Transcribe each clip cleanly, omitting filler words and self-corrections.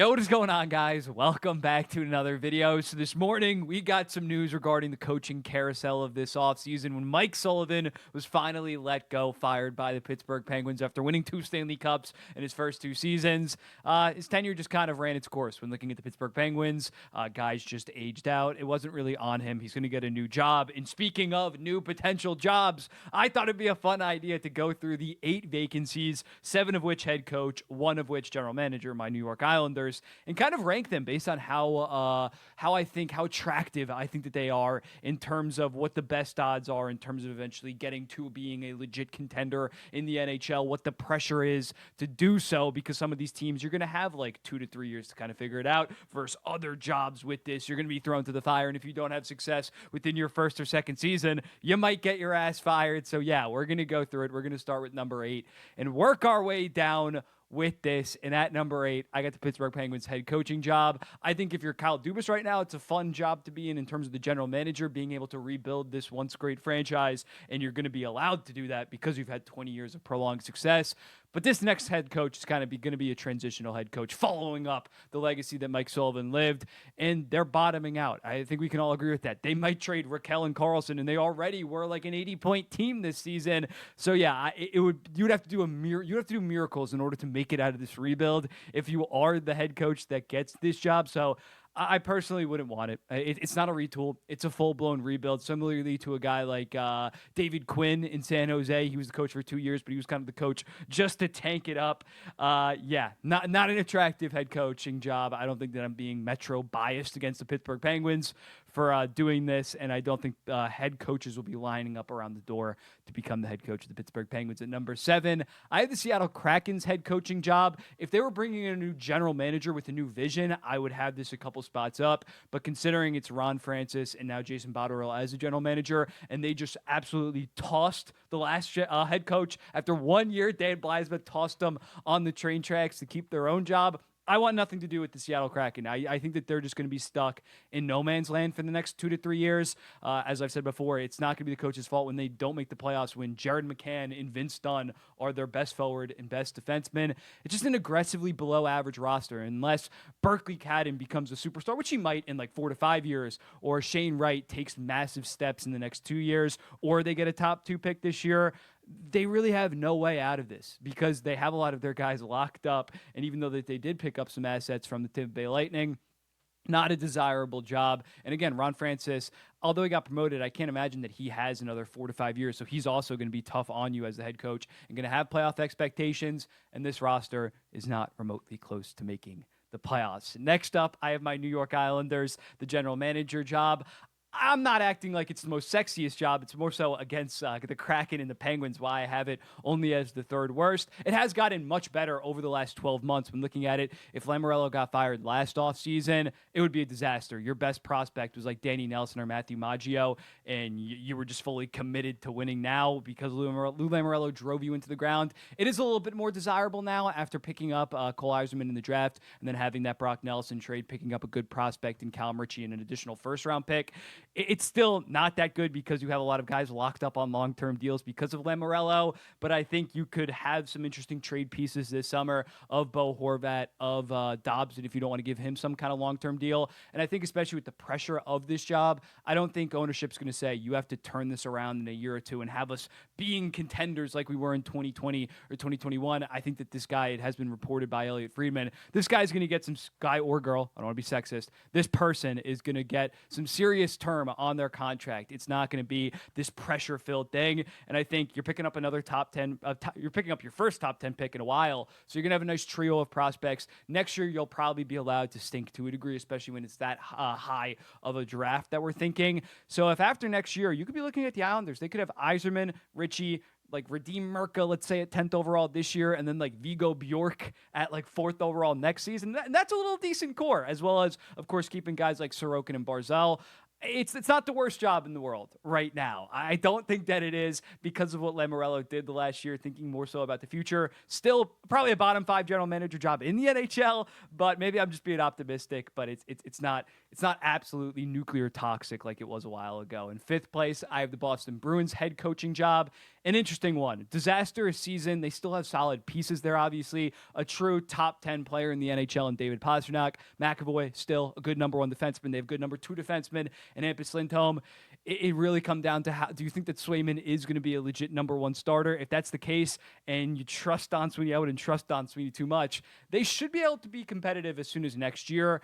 Yo, what is going on, guys? Welcome back to another video. So this morning, we got some news regarding the coaching carousel of this offseason when Mike Sullivan was finally let go, fired by the Pittsburgh Penguins after winning 2 Stanley Cups in his first 2 seasons. His tenure just kind of ran its course when looking at the Pittsburgh Penguins. Guys just aged out. It wasn't really on him. He's going to get a new job. And speaking of new potential jobs, I thought it'd be a fun idea to go through the 8 vacancies, 7 of which head coach, 1 of which general manager, my New York Islanders, and kind of rank them based on how attractive I think that they are in terms of what the best odds are in terms of eventually getting to being a legit contender in the NHL, what the pressure is to do so, because some of these teams you're going to have like 2 to 3 years to kind of figure it out versus other jobs with this. You're going to be thrown to the fire, and if you don't have success within your first or second season, you might get your ass fired. So yeah, we're going to go through it. We're going to start with number 8 and work our way down with this. And at number 8, I got the Pittsburgh Penguins head coaching job. I think if you're Kyle Dubas right now, it's a fun job to be in terms of the general manager, being able to rebuild this once great franchise. And you're going to be allowed to do that because you've had 20 years of prolonged success. But this next head coach is kind of going to be a transitional head coach, following up the legacy that Mike Sullivan lived, and they're bottoming out. I think we can all agree with that. They might trade Raquel and Carlson, and they already were like an 80-point team this season. So yeah, you'd have to do miracles in order to make it out of this rebuild if you are the head coach that gets this job. So I personally wouldn't want it. It's not a retool. It's a full-blown rebuild, similarly to a guy like David Quinn in San Jose. He was the coach for 2 years, but he was kind of the coach just to tank it up. Yeah, not an attractive head coaching job. I don't think that I'm being Metro biased against the Pittsburgh Penguins for doing this, and I don't think head coaches will be lining up around the door to become the head coach of the Pittsburgh Penguins. At number 7, I have the Seattle Kraken's head coaching job. If they were bringing in a new general manager with a new vision, I would have this a couple spots up, but considering it's Ron Francis and now Jason Botterill as a general manager, and they just absolutely tossed the last head coach after 1 year, Dan Blyesma tossed them on the train tracks to keep their own job. I want nothing to do with the Seattle Kraken. I think that they're just going to be stuck in no man's land for the next 2 to 3 years. As I've said before, it's not going to be the coach's fault when they don't make the playoffs, when Jared McCann and Vince Dunn are their best forward and best defenseman. It's just an aggressively below average roster. Unless Berkeley Cadden becomes a superstar, which he might in like 4 to 5 years, or Shane Wright takes massive steps in the next 2 years, or they get a top 2 pick this year, they really have no way out of this because they have a lot of their guys locked up. And even though that they did pick up some assets from the Tampa Bay Lightning, not a desirable job. And again, Ron Francis, although he got promoted, I can't imagine that he has another 4 to 5 years. So he's also going to be tough on you as the head coach and going to have playoff expectations. And this roster is not remotely close to making the playoffs. Next up, I have my New York Islanders, the general manager job. I'm not acting like it's the most sexiest job. It's more so against the Kraken and the Penguins, why I have it only as the 3rd worst. It has gotten much better over the last 12 months when looking at it. If Lamoriello got fired last offseason, it would be a disaster. Your best prospect was like Danny Nelson or Matthew Maggio, and you were just fully committed to winning now because Lou Lamoriello drove you into the ground. It is a little bit more desirable now after picking up Cole Eiserman in the draft and then having that Brock Nelson trade, picking up a good prospect in Callum Ritchie and an additional first-round pick. It's still not that good because you have a lot of guys locked up on long-term deals because of Lamoriello, but I think you could have some interesting trade pieces this summer of Bo Horvat, of Dobson, if you don't want to give him some kind of long-term deal. And I think especially with the pressure of this job, I don't think ownership's going to say you have to turn this around in a year or two and have us being contenders like we were in 2020 or 2021. I think that this guy, it has been reported by Elliot Friedman, this guy's going to get some guy or girl, I don't want to be sexist, this person is going to get some serious term on their contract. It's not going to be this pressure-filled thing. And I think you're picking up another top 10. You're picking up your first top 10 pick in a while. So you're going to have a nice trio of prospects. Next year, you'll probably be allowed to stink to a degree, especially when it's that high of a draft that we're thinking. So if after next year, you could be looking at the Islanders. They could have Eiserman, Ritchie, like Radim Merca, let's say at 10th overall this year, and then like Vigo Bjork at like 4th overall next season. That's a little decent core, as well as, of course, keeping guys like Sorokin and Barzal. It's not the worst job in the world right now. I don't think that it is because of what Lamoriello did the last year, thinking more so about the future. Still probably a bottom 5 general manager job in the NHL, but maybe I'm just being optimistic, but it's not absolutely nuclear toxic like it was a while ago. In 5th place, I have the Boston Bruins head coaching job. An interesting one. Disastrous season. They still have solid pieces there, obviously. A true top 10 player in the NHL in David Pastrnak. McAvoy, still a good number 1 defenseman. They have good number 2 defenseman and Hampus Lindholm. It really come down to how do you think that Swayman is going to be a legit number 1 starter? If that's the case, and you trust Don Sweeney, I wouldn't trust Don Sweeney too much. They should be able to be competitive as soon as next year.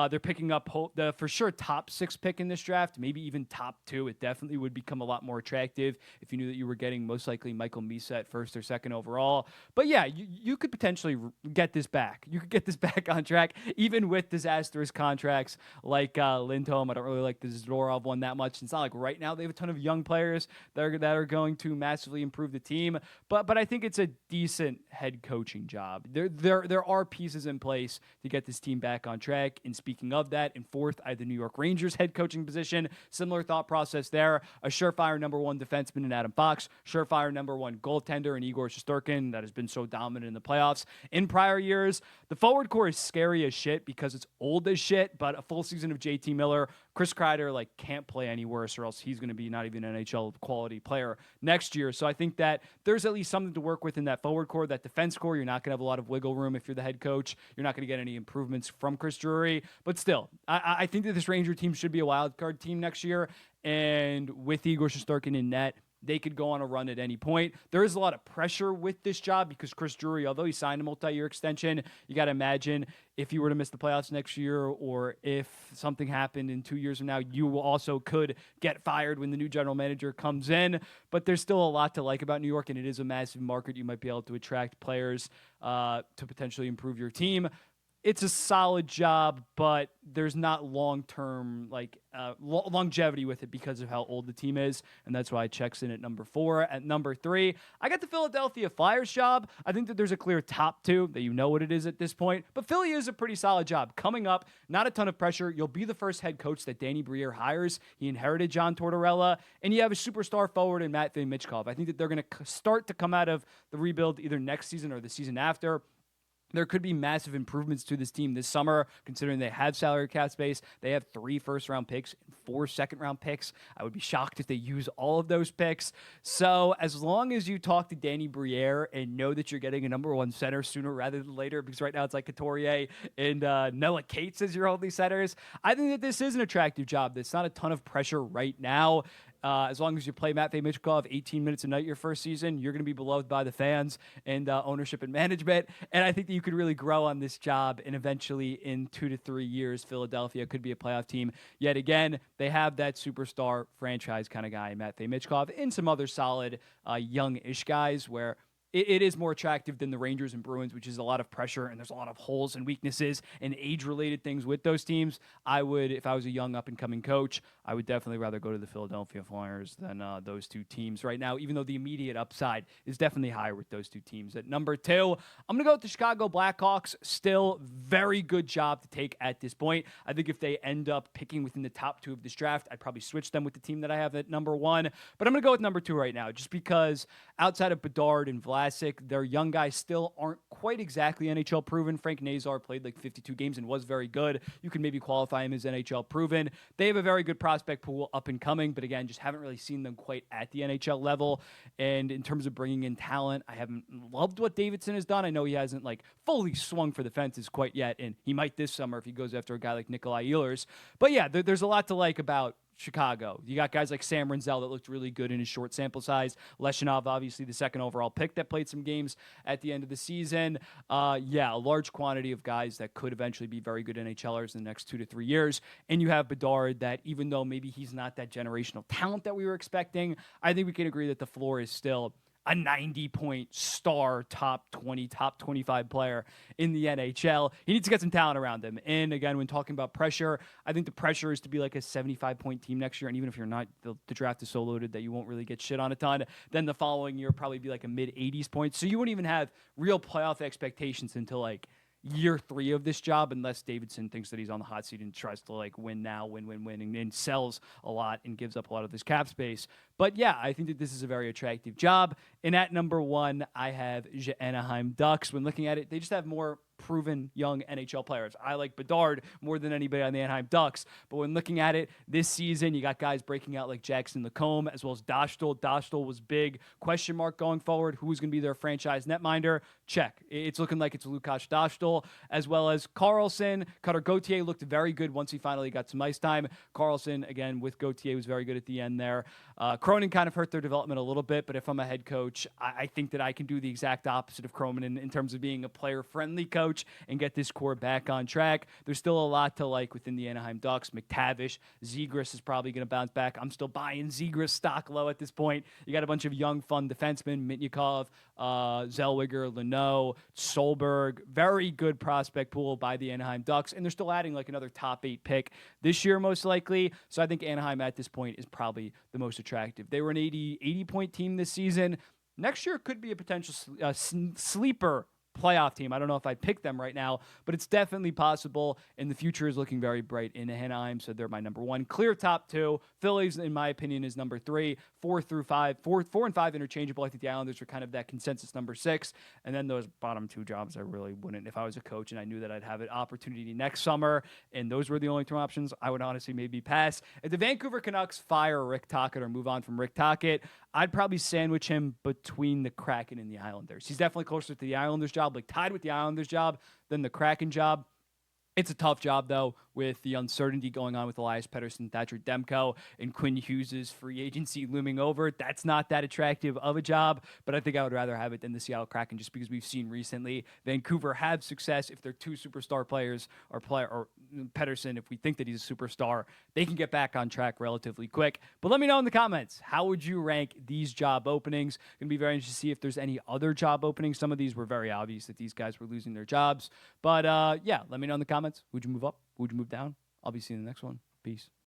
They're picking up the for sure top 6 pick in this draft, maybe even top 2. It definitely would become a lot more attractive if you knew that you were getting most likely Michael Misa at 1st or 2nd overall. But yeah, you could potentially get this back. You could get this back on track, even with disastrous contracts like Lindholm. I don't really like the Zadorov one that much. It's not like right now they have a ton of young players that are going to massively improve the team. But I think it's a decent head coaching job. There are pieces in place to get this team back on track. And speaking of that, in 4th, I have the New York Rangers head coaching position. Similar thought process there. A surefire number 1 defenseman in Adam Fox. Surefire number 1 goaltender in Igor Shesterkin that has been so dominant in the playoffs in prior years. The forward core is scary as shit because it's old as shit, but a full season of JT Miller, Chris Kreider can't play any worse or else he's going to be not even an NHL quality player next year. So I think that there's at least something to work with in that forward core. That defense core, you're not going to have a lot of wiggle room if you're the head coach. You're not going to get any improvements from Chris Drury. But still, I think that this Ranger team should be a wild card team next year. And with Igor Shesterkin in net, they could go on a run at any point. There is a lot of pressure with this job because Chris Drury, although he signed a multi-year extension, you got to imagine if you were to miss the playoffs next year or if something happened in 2 years from now, you also could get fired when the new general manager comes in. But there's still a lot to like about New York, and it is a massive market. You might be able to attract players to potentially improve your team. It's a solid job, but there's not long-term longevity with it because of how old the team is, and that's why it checks in at number 4. At number 3, I got the Philadelphia Flyers job. I think that there's a clear top 2 that you know what it is at this point, but Philly is a pretty solid job. Coming up, not a ton of pressure. You'll be the first head coach that Danny Briere hires. He inherited John Tortorella, and you have a superstar forward in Matvei Michkov. I think that they're going to start to come out of the rebuild either next season or the season after. There could be massive improvements to this team this summer, considering they have salary cap space. They have 3 first-round picks and 4 second-round picks. I would be shocked if they use all of those picks. So as long as you talk to Danny Briere and know that you're getting a number 1 center sooner rather than later, because right now it's like Couturier and Noah Cates as your only centers, I think that this is an attractive job. There's not a ton of pressure right now. As long as you play Matvei Michkov 18 minutes a night your first season, you're going to be beloved by the fans and ownership and management. And I think that you could really grow on this job, and eventually in 2 to 3 years, Philadelphia could be a playoff team. Yet again, they have that superstar franchise kind of guy, Matvei Michkov, and some other solid young-ish guys where it is more attractive than the Rangers and Bruins, which is a lot of pressure, and there's a lot of holes and weaknesses and age-related things with those teams. I would, if I was a young up-and-coming coach, I would definitely rather go to the Philadelphia Flyers than those 2 teams right now, even though the immediate upside is definitely higher with those 2 teams. At number 2, I'm going to go with the Chicago Blackhawks. Still very good job to take at this point. I think if they end up picking within the top 2 of this draft, I'd probably switch them with the team that I have at number 1. But I'm going to go with number 2 right now, just because outside of Bedard and Vlasic, their young guys still aren't quite exactly NHL proven. Frank Nazar played 52 games and was very good. You can maybe qualify him as NHL proven. They have a very good prospect pool up and coming, but again, just haven't really seen them quite at the NHL level. And in terms of bringing in talent, I haven't loved what Davidson has done. I know he hasn't fully swung for the fences quite yet, and he might this summer if he goes after a guy like Nikolai Ehlers. But yeah, there's a lot to like about Chicago. You got guys like Sam Renzel that looked really good in his short sample size. Leshinov, obviously the 2nd overall pick that played some games at the end of the season. A large quantity of guys that could eventually be very good NHLers in the next 2 to 3 years. And you have Bedard that, even though maybe he's not that generational talent that we were expecting, I think we can agree that the floor is still a 90-point star, top 20, top 25 player in the NHL. He needs to get some talent around him. And again, when talking about pressure, I think the pressure is to be like a 75-point team next year. And even if you're not, the draft is so loaded that you won't really get shit on a ton. Then the following year, probably be like a mid-80s points. So you wouldn't even have real playoff expectations until year 3 of this job, unless Davidson thinks that he's on the hot seat and tries to like win now, win, and sells a lot and gives up a lot of this cap space. But yeah, I think that this is a very attractive job. And at number 1, I have the Anaheim Ducks. When looking at it, they just have more proven young NHL players. I like Bedard more than anybody on the Anaheim Ducks. But when looking at it this season, you got guys breaking out like Jackson Lacombe, as well as Dashdell. Dashdell was big. Question mark going forward. Who's going to be their franchise netminder? Check. It's looking like it's Lukáš Dashdell, as well as Carlson. Cutter Gauthier looked very good once he finally got some ice time. Carlson, again, with Gauthier, was very good at the end there. Cronin kind of hurt their development a little bit, but if I'm a head coach, I think that I can do the exact opposite of Cronin in terms of being a player-friendly coach and get this core back on track. There's still a lot to like within the Anaheim Ducks. McTavish, Zegras is probably going to bounce back. I'm still buying Zegras stock low at this point. You got a bunch of young, fun defensemen, Mitnikov, Zellweger, Leno, Solberg. Very good prospect pool by the Anaheim Ducks, and they're still adding like another top 8 pick this year, most likely. So I think Anaheim at this point is probably the most attractive. They were an 80-point team this season. Next year could be a potential sleeper playoff team. I don't know if I'd pick them right now, but it's definitely possible, and the future is looking very bright in Anaheim, so they're my number 1. Clear top 2. Phillies, in my opinion, is number 3. 4 and 5 interchangeable. I think the Islanders are kind of that consensus number 6, and then those bottom 2 jobs I really wouldn't. If I was a coach and I knew that I'd have an opportunity next summer, and those were the only 2 options, I would honestly maybe pass. If the Vancouver Canucks fire Rick Tocchet or move on from Rick Tocchet, I'd probably sandwich him between the Kraken and the Islanders. He's definitely closer to the Islanders job, like tied with the Islanders job than the Kraken job. It's a tough job, though, with the uncertainty going on with Elias Pettersson, Thatcher Demko, and Quinn Hughes' free agency looming over. That's not that attractive of a job, but I think I would rather have it than the Seattle Kraken, just because we've seen recently Vancouver have success if their 2 superstar players or Pettersson, if we think that he's a superstar, they can get back on track relatively quick. But let me know in the comments, how would you rank these job openings? Going to be very interested to see if there's any other job openings. Some of these were very obvious that these guys were losing their jobs. But yeah, let me know in the comments. Would you move up? Would you move down? I'll be seeing you in the next one. Peace.